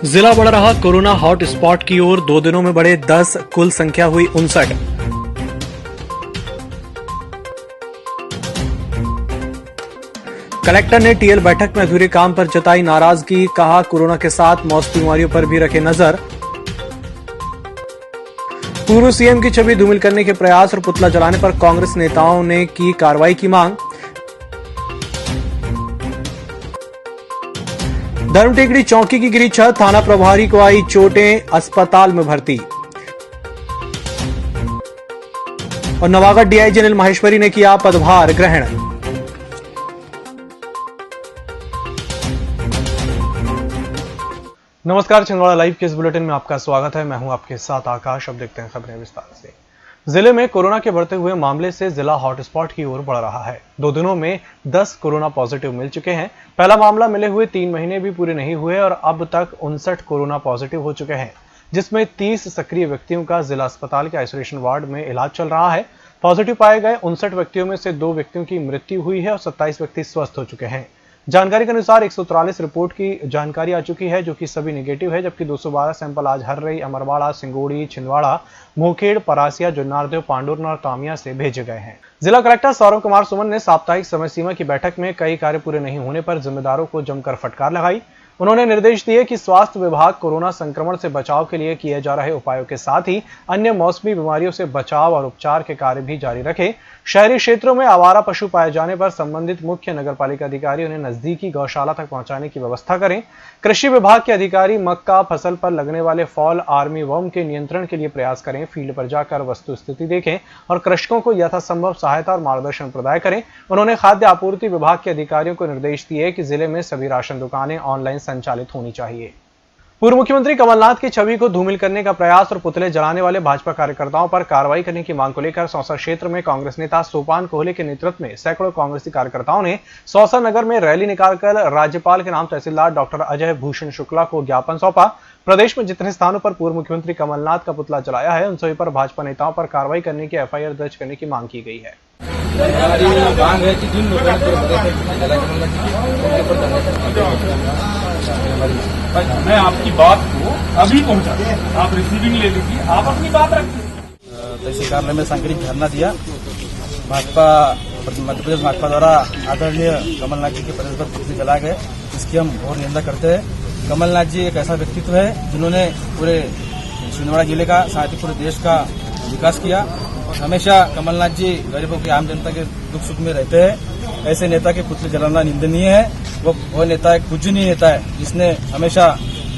जिला बढ़ रहा कोरोना हॉट स्पॉट की ओर। 2 दिनों में बढ़े 10, कुल संख्या हुई 59। कलेक्टर ने टीएल बैठक में अधूरे काम पर जताई नाराजगी, कहा कोरोना के साथ मौसमी बीमारियों पर भी रखे नजर। पूर्व सीएम की छवि धूमिल करने के प्रयास और पुतला जलाने पर कांग्रेस नेताओं ने की कार्रवाई की मांग। धर्मटेकड़ी चौकी की गिरी छत, थाना प्रभारी को आई चोटें, अस्पताल में भर्ती। और नवागढ़ डीआईजी अनिल माहेश्वरी ने किया पदभार ग्रहण। नमस्कार, छिंदवाड़ा लाइव के इस बुलेटिन में आपका स्वागत है। मैं हूं आपके साथ आकाश। अब देखते हैं खबरें विस्तार से। जिले में कोरोना के बढ़ते हुए मामले से जिला हॉटस्पॉट की ओर बढ़ रहा है। 2 दिनों में 10 कोरोना पॉजिटिव मिल चुके हैं। पहला मामला मिले हुए 3 महीने भी पूरे नहीं हुए और अब तक 59 कोरोना पॉजिटिव हो चुके हैं, जिसमें 30 सक्रिय व्यक्तियों का जिला अस्पताल के आइसोलेशन वार्ड में इलाज चल रहा है। पॉजिटिव पाए गए 59 व्यक्तियों में से 2 व्यक्तियों की मृत्यु हुई है और 27 व्यक्ति स्वस्थ हो चुके हैं। जानकारी के अनुसार 143 रिपोर्ट की जानकारी आ चुकी है, जो कि सभी नेगेटिव है, जबकि 212 सैंपल आज हर्रई, अमरवाड़ा, सिंगोड़ी, छिंदवाड़ा, मोखेड़, परासिया, जुन्नारदेव, पांडुरन और तामिया से भेजे गए हैं। जिला कलेक्टर सौरभ कुमार सुमन ने साप्ताहिक समय सीमा की बैठक में कई कार्य पूरे नहीं होने पर जिम्मेदारों को जमकर फटकार लगाई। उन्होंने निर्देश दिए कि स्वास्थ्य विभाग कोरोना संक्रमण से बचाव के लिए किए जा रहे उपायों के साथ ही अन्य मौसमी बीमारियों से बचाव और उपचार के कार्य भी जारी रखे। शहरी क्षेत्रों में आवारा पशु पाए जाने पर संबंधित मुख्य नगरपालिका अधिकारी उन्हें नजदीकी गौशाला तक पहुंचाने की व्यवस्था करें। कृषि विभाग के अधिकारी मक्का फसल पर लगने वाले फॉल आर्मी वर्म के नियंत्रण के लिए प्रयास करें। फील्ड पर जाकर वस्तु स्थिति देखें और कृषकों को यथासंभव सहायता और मार्गदर्शन प्रदान करें। उन्होंने खाद्य आपूर्ति विभाग के अधिकारियों को निर्देश दिए कि जिले में सभी राशन दुकानें ऑनलाइन संचालित होनी चाहिए। पूर्व मुख्यमंत्री कमलनाथ की छवि को धूमिल करने का प्रयास और पुतले जलाने वाले भाजपा कार्यकर्ताओं पर कार्रवाई करने की मांग को लेकर सौसा क्षेत्र में कांग्रेस नेता सोपान कोहले के नेतृत्व में सैकड़ों कांग्रेसी कार्यकर्ताओं ने सौसा नगर में रैली निकालकर राज्यपाल के नाम तहसीलदार डॉक्टर अजय भूषण शुक्ला को ज्ञापन सौंपा। प्रदेश में जितने स्थानों पर पूर्व मुख्यमंत्री कमलनाथ का पुतला जलाया है, उन सभी पर भाजपा नेताओं पर कार्रवाई करने की एफआईआर दर्ज करने की मांग की गई है। मैं आपकी बात को अभी पहुंचा, आप रिसीविंग ले लीजिए, आप अपनी बात रखिए। तहसील कार्यालय में सांकेतिक धरना दिया। भाजपा मध्य प्रदेश भाजपा द्वारा आदरणीय कमलनाथ जी के प्रदेश पर पुतले जलाए गए, इसकी हम घोर निंदा करते हैं। कमलनाथ जी एक ऐसा व्यक्तित्व है जिन्होंने पूरे छिंदवाड़ा जिले का, साथ ही पूरे देश का विकास किया। हमेशा कमलनाथ जी गरीबों की, आम जनता के दुख सुख में रहते हैं। ऐसे नेता के पुतले जलाना निंदनीय है। वो नेता एक पूजनीय नेता है, जिसने हमेशा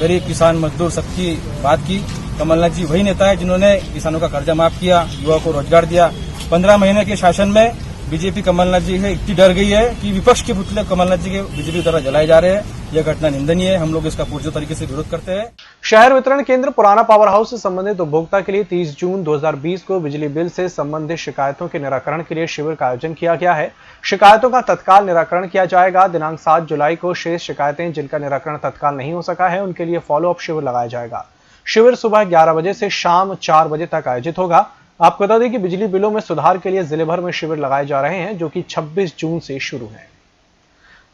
गरीब, किसान, मजदूर सबकी बात की। कमलनाथ जी वही नेता है जिन्होंने किसानों का कर्जा माफ किया, युवाओं को रोजगार दिया। 15 महीने के शासन में बीजेपी कमलनाथ जी से इतनी डर गई है कि विपक्ष के पुतले कमलनाथ जी के बीजेपी द्वारा जलाए जा रहे हैं। यह घटना निंदनीय है। हम लोग इसका पूर्ण तरीके से विरोध करते हैं। शहर वितरण केंद्र पुराना पावर हाउस से संबंधित उपभोक्ता के लिए 30 जून 2020 को बिजली बिल से संबंधित शिकायतों के निराकरण के लिए शिविर का आयोजन किया गया है। शिकायतों का तत्काल निराकरण किया जाएगा। दिनांक 7 जुलाई को शेष शिकायतें जिनका निराकरण तत्काल नहीं हो सका है, उनके लिए फॉलोअप शिविर लगाया जाएगा। शिविर सुबह 11 बजे से शाम 4 बजे तक आयोजित होगा। आपको बता दें कि बिजली बिलों में सुधार के लिए जिले भर में शिविर लगाए जा रहे हैं, जो कि 26 जून से शुरू है।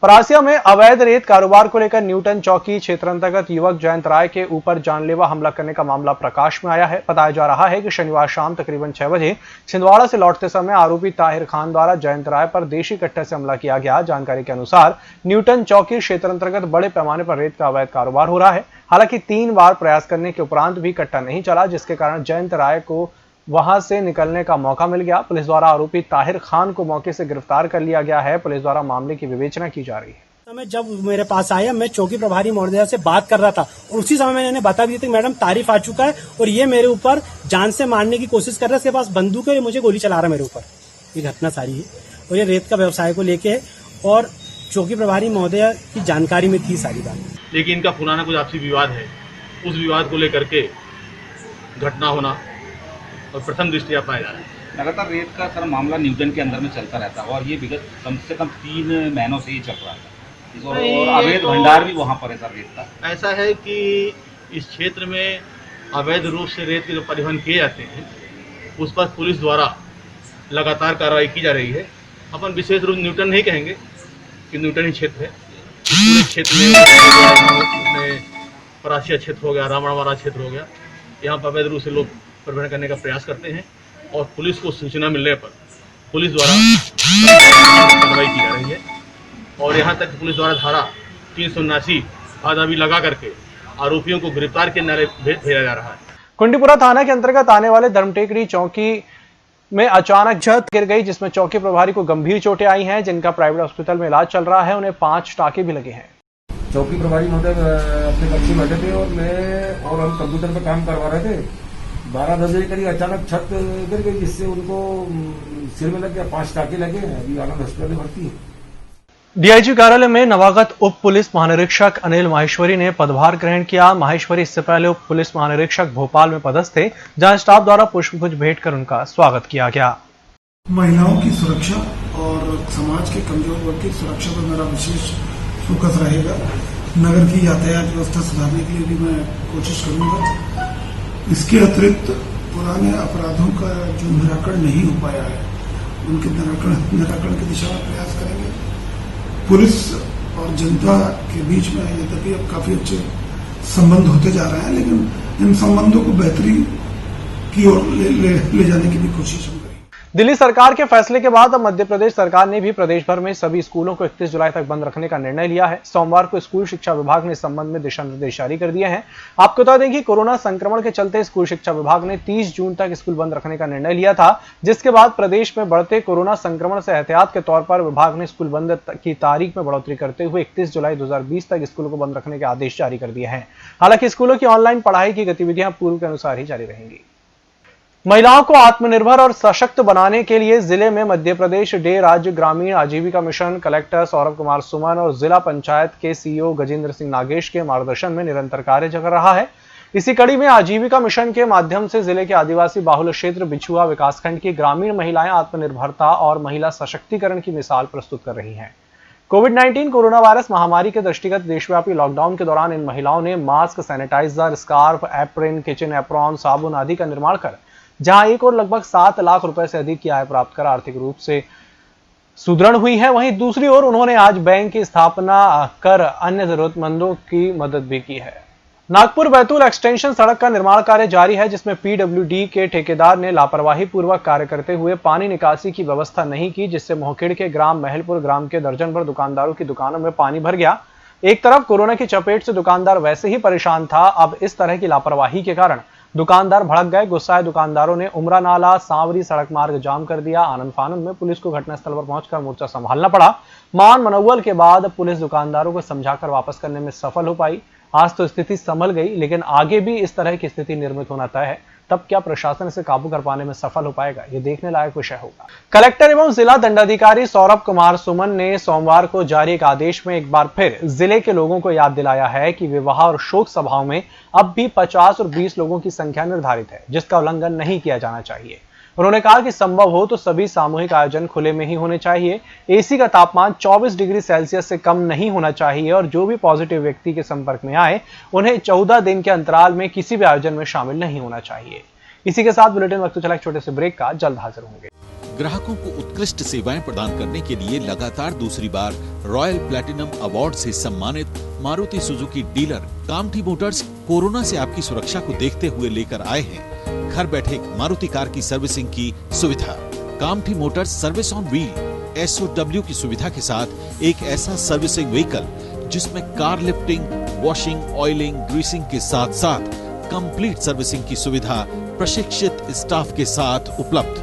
परासिया में अवैध रेत कारोबार को लेकर न्यूटन चौकी क्षेत्र अंतर्गत युवक जयंत राय के ऊपर जानलेवा हमला करने का मामला प्रकाश में आया है। बताया जा रहा है कि शनिवार शाम तकरीबन 6 बजे छिंदवाड़ा से लौटते समय आरोपी ताहिर खान द्वारा जयंत राय पर देशी कट्टे से हमला किया गया। जानकारी के अनुसार न्यूटन चौकी क्षेत्र अंतर्गत बड़े पैमाने पर रेत का अवैध कारोबार हो रहा है। हालांकि 3 बार प्रयास करने के उपरांत भी कट्टा नहीं चला, जिसके कारण जयंत राय को वहां से निकलने का मौका मिल गया। पुलिस द्वारा आरोपी ताहिर खान को मौके से गिरफ्तार कर लिया गया है। पुलिस द्वारा मामले की विवेचना की जा रही है। जब मेरे पास आया, मैं चौकी प्रभारी महोदया से बात कर रहा था और उसी समय मैंने इन्हें बता दिया था कि मैडम तारीफ आ चुका है और ये मेरे ऊपर जान से मारने की कोशिश कर रहा है। इसके पास बंदूक है, मुझे गोली चला रहा है मेरे ऊपर। ये घटना सारी है और ये रेत का व्यवसाय को लेके और चौकी प्रभारी महोदया की जानकारी में थी सारी बात। लेकिन इनका पुराना कुछ आपसी विवाद है, उस विवाद को लेकर के घटना होना और प्रथम दृष्टया पाया जा रहा है। लगातार रेत का सर मामला न्यूटन के अंदर में चलता रहता है और ये विगत कम से कम 3 महीनों से ही चल रहा था और अवैध भंडार भी वहाँ पर है सर रेत का। ऐसा है कि इस क्षेत्र में अवैध रूप से रेत के जो परिवहन किए जाते हैं, उस पर पुलिस द्वारा लगातार कार्रवाई की जा रही है। अपन विशेष रूप न्यूटन नहीं कहेंगे कि न्यूटन ही क्षेत्र है, पूरे क्षेत्र में परासिया क्षेत्र हो गया, रावणवाड़ा क्षेत्र हो गया, यहाँ पर अवैध रूप से लोग प्रबंधन करने का प्रयास करते हैं और पुलिस को सूचना मिलने पर पुलिस द्वारा कार्रवाई की जा रही है और यहाँ तक पुलिस द्वारा धारा 379 आदि भी लगा करके आरोपियों को गिरफ्तार के नारे भेजा जा रहा है। कुंडीपुरा थाना के अंतर्गत आने वाले धर्मटेकड़ी चौकी में अचानक छत गिर गई, जिसमें चौकी प्रभारी को गंभीर चोटें आई हैं, जिनका प्राइवेट हॉस्पिटल में इलाज चल रहा है। उन्हें 5 टाके भी लगे हैं। चौकी प्रभारी महोदय अपने कक्ष में बैठे थे और हम कंप्यूटर पर काम करवा रहे थे। 12 बजे करीब अचानक छत गिर गई, जिससे उनको सिर में लग गया, 5 टाके लगे हैं। अभी आनंद हॉस्पिटल में भर्ती है। डीआईजी कार्यालय में नवागत उप पुलिस महानिरीक्षक अनिल माहेश्वरी ने पदभार ग्रहण किया। माहेश्वरी इससे पहले उप पुलिस महानिरीक्षक भोपाल में पदस्थ थे, जहां स्टाफ द्वारा पुष्पगुच्छ भेंट कर उनका स्वागत किया गया। महिलाओं की सुरक्षा और समाज के कमजोर वर्ग की सुरक्षा पर मेरा विशेष फोकस रहेगा। नगर की यातायात व्यवस्था सुधारने के लिए भी मैं कोशिश करूंगा। इसके अतिरिक्त पुराने अपराधों का जो निराकरण नहीं हो पाया है, उनके निराकरण की दिशा में प्रयास करेंगे। पुलिस और जनता के बीच में यद्यपि अब काफी अच्छे संबंध होते जा रहे हैं, लेकिन इन संबंधों को बेहतरी की ओर ले जाने की भी कोशिश हम करेंगे। दिल्ली सरकार के फैसले के बाद अब मध्य प्रदेश सरकार ने भी प्रदेश भर में सभी स्कूलों को 31 जुलाई तक बंद रखने का निर्णय लिया है। सोमवार को स्कूल शिक्षा विभाग ने इस संबंध में दिशा निर्देश जारी कर दिए हैं। आपको बता दें कि कोरोना संक्रमण के चलते स्कूल शिक्षा विभाग ने 30 जून तक स्कूल बंद रखने का निर्णय लिया था, जिसके बाद प्रदेश में बढ़ते कोरोना संक्रमण से एहतियात के तौर पर विभाग ने स्कूल बंद की तारीख में बढ़ोतरी करते हुए 31 जुलाई 2020 तक स्कूलों को बंद रखने के आदेश जारी कर दिए हैं। हालांकि स्कूलों की ऑनलाइन पढ़ाई की गतिविधियां पूर्व के अनुसार ही जारी रहेंगी। महिलाओं को आत्मनिर्भर और सशक्त बनाने के लिए जिले में मध्य प्रदेश डे राज्य ग्रामीण आजीविका मिशन कलेक्टर सौरभ कुमार सुमन और जिला पंचायत के सीईओ गजेंद्र सिंह नागेश के मार्गदर्शन में निरंतर कार्य कर रहा है। इसी कड़ी में आजीविका मिशन के माध्यम से जिले के आदिवासी बाहुल्य क्षेत्र बिछुआ विकासखंड की ग्रामीण महिलाएं आत्मनिर्भरता और महिला सशक्तिकरण की मिसाल प्रस्तुत कर रही हैं। कोविड-19 कोरोना वायरस महामारी के दृष्टिगत देशव्यापी लॉकडाउन के दौरान इन महिलाओं ने mask, sanitizer, scarf, apron, kitchen apron, साबुन आदि का निर्माण कर जहां एक और लगभग 7 लाख रुपए से अधिक की आय प्राप्त कर आर्थिक रूप से सुदृढ़ हुई है। वहीं दूसरी ओर उन्होंने आज बैंक की स्थापना कर अन्य जरूरतमंदों की मदद भी की है। नागपुर बैतूल एक्सटेंशन सड़क का निर्माण कार्य जारी है, जिसमें पीडब्ल्यूडी के ठेकेदार ने लापरवाही पूर्वक कार्य करते हुए पानी निकासी की व्यवस्था नहीं की, जिससे मोहखेड़ के ग्राम महलपुर ग्राम के दर्जन भर दुकानदारों की दुकानों में पानी भर गया। एक तरफ कोरोना की चपेट से दुकानदार वैसे ही परेशान था, अब इस तरह की लापरवाही के कारण दुकानदार भड़क गए। गुस्साए दुकानदारों ने उमरा नाला सांवरी सड़क मार्ग जाम कर दिया। आनंद फानंद में पुलिस को घटनास्थल पर पहुंचकर मोर्चा संभालना पड़ा। मान मनौवल के बाद पुलिस दुकानदारों को समझाकर वापस करने में सफल हो पाई। आज तो स्थिति संभल गई, लेकिन आगे भी इस तरह की स्थिति निर्मित होना तय है। तब क्या प्रशासन इसे काबू कर पाने में सफल हो पाएगा, ये देखने लायक विषय होगा। कलेक्टर एवं जिला दंडाधिकारी सौरभ कुमार सुमन ने सोमवार को जारी एक आदेश में एक बार फिर जिले के लोगों को याद दिलाया है कि विवाह और शोक सभाओं में अब भी 50 और 20 लोगों की संख्या निर्धारित है, जिसका उल्लंघन नहीं किया जाना चाहिए। उन्होंने कहा कि संभव हो तो सभी सामूहिक आयोजन खुले में ही होने चाहिए। एसी का तापमान 24 डिग्री सेल्सियस से कम नहीं होना चाहिए और जो भी पॉजिटिव व्यक्ति के संपर्क में आए उन्हें 14 दिन के अंतराल में किसी भी आयोजन में शामिल नहीं होना चाहिए। इसी के साथ बुलेटिन वक्त चला एक छोटे से ब्रेक का, जल्द हाजिर होंगे। ग्राहकों को उत्कृष्ट सेवाएं प्रदान करने के लिए लगातार दूसरी बार रॉयल प्लैटिनम अवार्ड से सम्मानित Maruti Suzuki dealer Kamthi Motors corona से आपकी सुरक्षा को देखते हुए लेकर आए हैं घर बैठे मारुति कार की सर्विसिंग की सुविधा। Kamthi Motors service on wheel SOW की सुविधा के साथ एक ऐसा सर्विसिंग व्हीकल जिसमें car lifting, washing, oiling, greasing के साथ साथ कंप्लीट सर्विसिंग की सुविधा प्रशिक्षित स्टाफ के साथ उपलब्ध।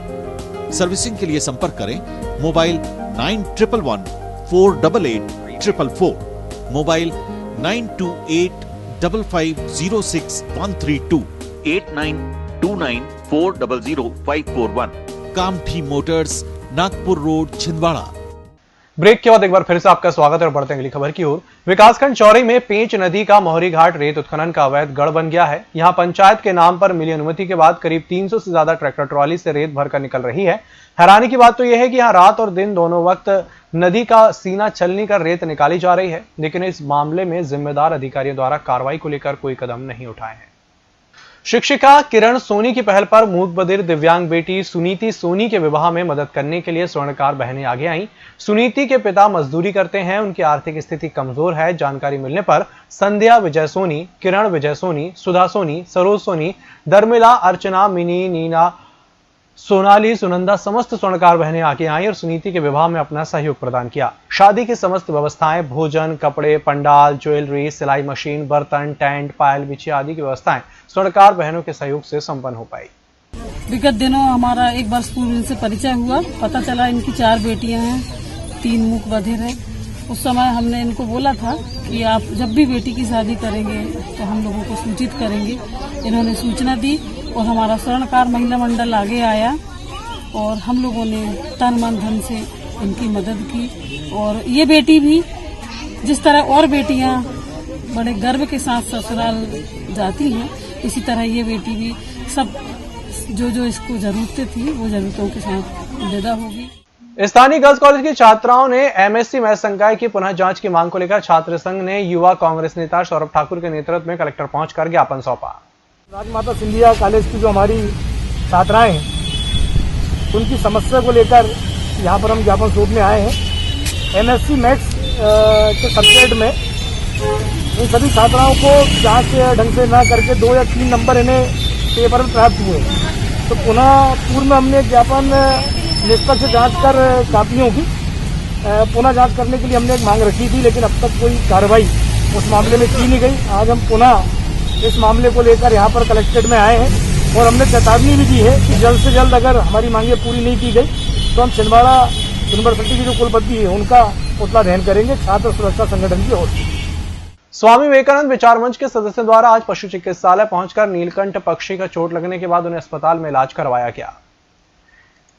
सर्विसिंग के लिए संपर्क करें mobile 9111 488 444, mobile 9285506132, 8929400541। Kamthi motors, Nagpur road, Chhindwara. Break के बाद एक बार फिर से आपका स्वागत है और बढ़ते हैं अगली खबर की ओर। विकासखंड चौरी में पेंच नदी का मोहरी घाट रेत उत्खनन का अवैध गढ़ बन गया है। यहां पंचायत के नाम पर मिली अनुमति के बाद करीब 300 से ज्यादा ट्रैक्टर ट्रॉली से रेत भरकर निकल रही है। हैरानी की बात तो यह है कि यहां रात और दिन दोनों वक्त नदी का सीना छलनी कर रेत निकाली जा रही है, लेकिन इस मामले में जिम्मेदार अधिकारियों द्वारा कार्रवाई को लेकर कोई कदम नहीं उठाए हैं। शिक्षिका किरण सोनी की पहल पर मूक बधिर दिव्यांग बेटी सुनीति सोनी के विवाह में मदद करने के लिए स्वर्णकार बहनें आगे आईं। सुनीति के पिता मजदूरी करते हैं, उनकी आर्थिक स्थिति कमजोर है। जानकारी मिलने पर संध्या विजय सोनी, किरण विजय सोनी, सुधा सोनी, सरोज सोनी, दर्मिला, अर्चना, मिनी, नीना, सोनाली, सुनंदा समस्त स्वर्णकार बहनें आगे आईं और सुनीति के विवाह में अपना सहयोग प्रदान किया। शादी की समस्त व्यवस्थाएं, भोजन, कपड़े, पंडाल, ज्वेलरी, सिलाई मशीन, बर्तन, टेंट, पायल बिछी आदि की व्यवस्थाएं स्वर्णकार बहनों के सहयोग से संपन्न हो पाई। विगत दिनों हमारा एक वर्ष पूर्व इनसे परिचय हुआ। पता चला इनकी 4 बेटियां हैं, 3 मूक बधिर हैं। उस समय हमने इनको बोला था कि आप जब भी बेटी की शादी करेंगे तो हम लोगों को सूचित करेंगे। इन्होंने सूचना दी और हमारा स्वर्णकार महिला मंडल आगे आया और हम लोगों ने तन मन धन से इनकी मदद की। और ये बेटी भी जिस तरह और बेटियां बड़े गर्व के साथ ससुराल जाती हैं, इसी तरह ये बेटी भी सब जो इसको जरूरतें थी वो जरूरतों के साथ विदा होगी। स्थानीय गर्ल्स कॉलेज की छात्राओं ने एमएससी मैथ संकाय की पुनः जांच की मांग को लेकर छात्र संघ ने युवा कांग्रेस नेता सौरभ ठाकुर के नेतृत्व में कलेक्टर पहुंचकर ज्ञापन सौंपा। राजमाता सिंधिया कॉलेज की जो हमारी छात्राएं हैं उनकी समस्या को लेकर यहाँ पर हम ज्ञापन सौंपने आए हैं। एमएससी मैथ्स के सब्जेक्ट में इन सभी छात्राओं को जांच ढंग से न करके 2 या 3 नंबर इन्हें पेपर में प्राप्त हुए, तो पुनः पूर्व में हमने ज्ञापन निष्पक्ष जांच कर कापियों की पुनः जांच करने के लिए हमने एक मांग रखी थी, लेकिन अब तक कोई कार्रवाई उस मामले में की नहीं गई। आज हम पुनः इस मामले को लेकर यहाँ पर कलेक्ट्रेट में आए हैं और हमने चेतावनी भी दी है कि जल्द से जल्द अगर हमारी मांगे पूरी नहीं की गई तो हम छिंदवाड़ा यूनिवर्सिटी की जो कुलपति है उनका पुतला दहन करेंगे छात्र सुरक्षा संगठन की ओर से। स्वामी विवेकानंद विचार मंच के सदस्यों द्वारा आज पशु चिकित्सालय पहुंचकर नीलकंठ पक्षी का चोट लगने के बाद उन्हें अस्पताल में इलाज करवाया गया।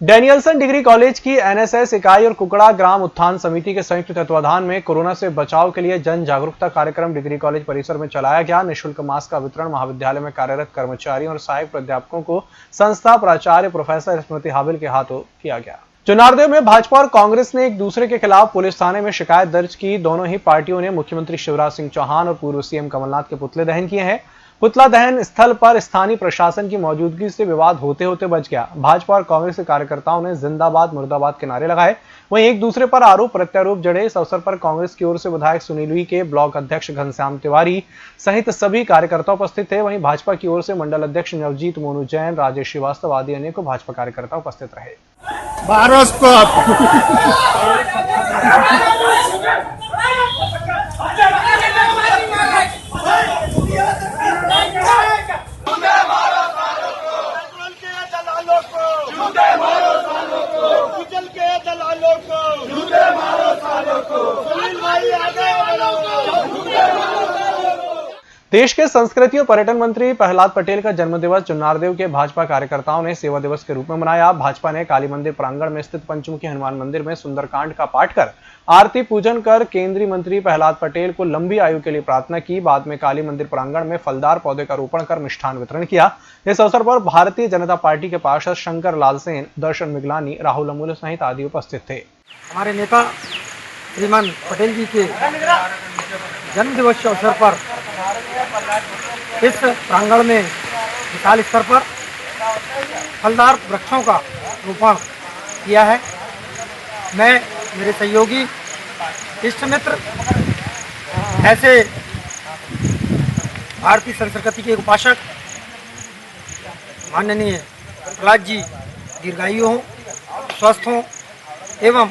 डैनियलसन डिग्री कॉलेज की एनएसएस इकाई और कुकड़ा ग्राम उत्थान समिति के संयुक्त तत्वाधान में कोरोना से बचाव के लिए जन जागरूकता कार्यक्रम डिग्री कॉलेज परिसर में चलाया गया। निःशुल्क मास्क का वितरण महाविद्यालय में कार्यरत कर्मचारियों और सहायक प्राध्यापकों को संस्था प्राचार्य प्रोफेसर स्मृति हाबिल के हाथों किया गया। चुनारदेव में भाजपा और कांग्रेस ने एक दूसरे के खिलाफ पुलिस थाने में शिकायत दर्ज की। दोनों ही पार्टियों ने मुख्यमंत्री शिवराज सिंह चौहान और पूर्व सीएम कमलनाथ के पुतले दहन किए हैं। पुतला दहन स्थल पर स्थानीय प्रशासन की मौजूदगी से विवाद होते होते बच गया। भाजपा और कांग्रेस के कार्यकर्ताओं ने जिंदाबाद मुर्दाबाद के नारे लगाए, वहीं एक दूसरे पर आरोप प्रत्यारोप जड़े। इस अवसर पर कांग्रेस की ओर से विधायक सुनीलवी के ब्लॉक अध्यक्ष घनश्याम तिवारी सहित सभी कार्यकर्ता उपस्थित थे। वहीं भाजपा की ओर से मंडल अध्यक्ष नवजीत मोनू जैन, राजेश श्रीवास्तव आदि अनेकों भाजपा कार्यकर्ता उपस्थित रहे। देश के संस्कृति और पर्यटन मंत्री प्रहलाद पटेल का जन्मदिवस चुनारदेव के भाजपा कार्यकर्ताओं ने सेवा दिवस के रूप में मनाया। भाजपा ने काली मंदिर प्रांगण में स्थित पंचमुखी हनुमान मंदिर में सुंदरकांड का पाठ कर आरती पूजन कर केंद्रीय मंत्री प्रहलाद पटेल को लंबी आयु के लिए प्रार्थना की। बाद में काली मंदिर प्रांगण में फलदार पौधे का रोपण कर मिष्ठान वितरण किया। इस अवसर पर भारतीय जनता पार्टी के पार्षद शंकर लाल सेन, दर्शन मिगलानी, राहुल अमूल्य सहित आदि उपस्थित थे। हमारे नेता श्रीमान पटेल जी के जन्म दिवस के अवसर पर इस प्रांगण में विशाल स्तर पर फलदार वृक्षों का रोपण किया है। मैं, मेरे सहयोगी, इष्ट मित्र, ऐसे भारतीय संस्कृति के उपासक माननीय प्रहलाद जी दीर्घायु हों, स्वस्थ हों एवं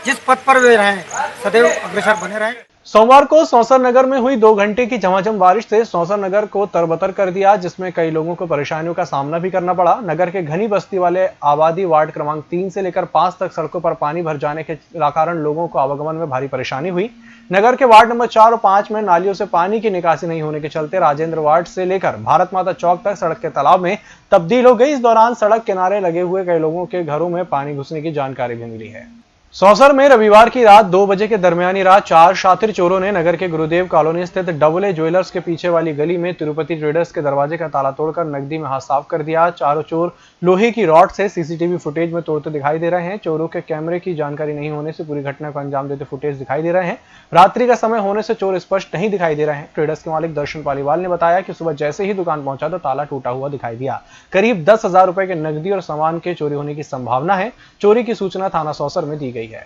जिस पद पर वे रहें सदैव अग्रसर बने रहें। सोमवार को सौंसर नगर में हुई 2 घंटे की झमाझम बारिश से सौंसर नगर को तरबतर कर दिया, जिसमें कई लोगों को परेशानियों का सामना भी करना पड़ा। नगर के घनी बस्ती वाले आबादी वार्ड क्रमांक 3 से लेकर 5 तक सड़कों पर पानी भर जाने के कारण लोगों को आवागमन में भारी परेशानी हुई। नगर के वार्ड नंबर 4 और 5 में नालियों से पानी की निकासी नहीं होने के चलते राजेंद्र वार्ड से लेकर भारत माता चौक तक सड़क के तालाब में तब्दील हो गई। इस दौरान सड़क किनारे लगे हुए कई लोगों के घरों में पानी घुसने की जानकारी भी मिली है। सौसर में रविवार की रात 2 बजे के दरमियानी रात 4 शातिर चोरों ने नगर के गुरुदेव कॉलोनी स्थित डबल ए ज्वेलर्स के पीछे वाली गली में तिरुपति ट्रेडर्स के दरवाजे का ताला तोड़कर नकदी में हाथ साफ कर दिया। चारों चोर लोहे की रॉड से सीसीटीवी फुटेज में तोड़ते दिखाई दे रहे हैं। चोरों के कैमरे की जानकारी नहीं होने से पूरी घटना को अंजाम देते फुटेज दिखाई दे रहे हैं। रात्रि का समय होने से चोर स्पष्ट नहीं दिखाई दे रहे हैं। ट्रेडर्स के मालिक दर्शन पालीवाल ने बताया कि सुबह जैसे ही दुकान पहुंचा तो ताला टूटा हुआ दिखाई दिया। करीब 10,000 रुपए के नकदी और सामान के चोरी होने की संभावना है। चोरी की सूचना थाना सौसर में दी गई है।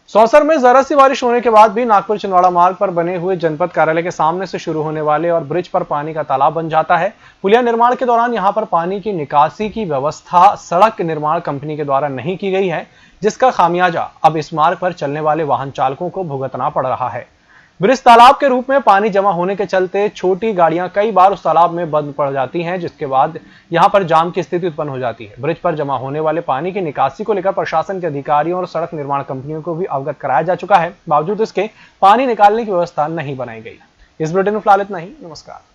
सौसर में जरा सी बारिश होने के बाद भी नागपुर छिंदवाड़ा मार्ग पर बने हुए जनपद कार्यालय के सामने से शुरू होने वाले और ब्रिज पर पानी का तालाब बन जाता है। पुलिया निर्माण के दौरान यहां पर पानी की निकासी की व्यवस्था सड़क निर्माण कंपनी के द्वारा नहीं की गई है, जिसका खामियाजा अब इस मार्ग पर चलने वाले वाहन चालकों को भुगतना पड़ रहा है। ब्रिज तालाब के रूप में पानी जमा होने के चलते छोटी गाड़ियां कई बार उस तालाब में बंद पड़ जाती हैं, जिसके बाद यहां पर जाम की स्थिति उत्पन्न हो जाती है। ब्रिज पर जमा होने वाले पानी की निकासी को लेकर प्रशासन के अधिकारियों और सड़क निर्माण कंपनियों को भी अवगत कराया जा चुका है। बावजूद इसके पानी निकालने की व्यवस्था नहीं बनाई गई। इस बुलेटिन में फिलहाल इतना ही। नमस्कार।